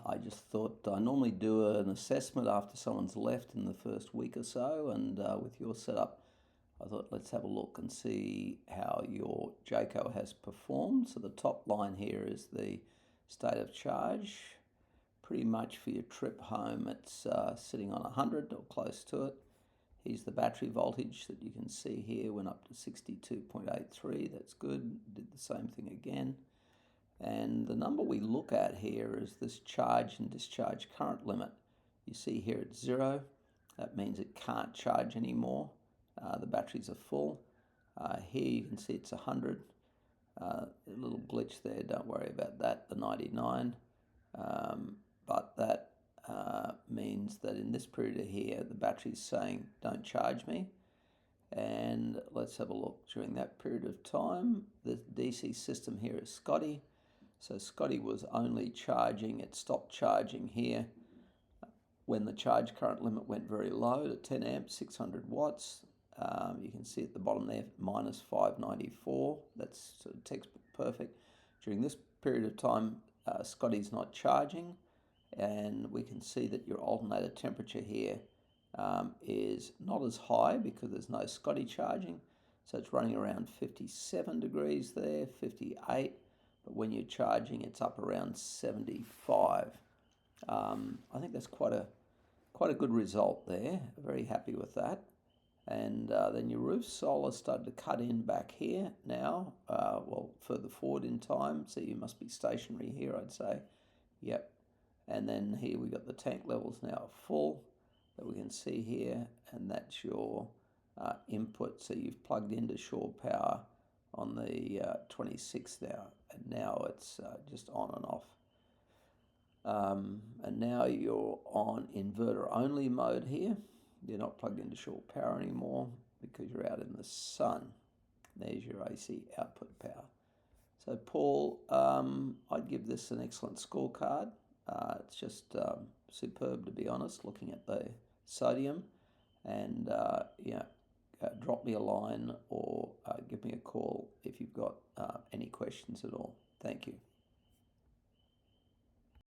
I just thought I normally do an assessment after someone's left in the first week or so, and with your setup, I thought let's have a look and see how your Jayco has performed. So the top line here is the state of charge. Pretty much for your trip home, it's sitting on 100 or close to it. Here's the battery voltage that you can see here, went up to 62.83. That's good. Did the same thing again. And the number we look at here is this charge and discharge current limit. You see here it's 0. That means it can't charge anymore. The batteries are full. Here you can see it's 100. A little glitch there, don't worry about that, the 99. But that means that in this period here, the battery's saying, don't charge me. And let's have a look. During that period of time, the DC system here is Scotty. So Scotty was only charging, it stopped charging here when the charge current limit went very low to 10 amps, 600 watts. You can see at the bottom there, minus 594. That's sort of textbook perfect. During this period of time, Scotty's not charging, and we can see that your alternator temperature here is not as high because there's no Scotty charging. So it's running around 57 degrees there, 58. But when you're charging, it's up around 75. I think that's quite a good result there. Very happy with that. And then your roof solar started to cut in back here now, well, further forward in time. So you must be stationary here, I'd say. Yep. And then here we got the tank levels now full that we can see here, and that's your input. So you've plugged into shore power on the 26th now, and now it's just on and off. And now you're on inverter only mode here. You're not plugged into shore power anymore because you're out in the sun. There's your AC output power. So Paul, I'd give this an excellent scorecard. It's just superb, to be honest, looking at the sodium. And drop me a line or give me a call if you've got any questions at all. Thank you.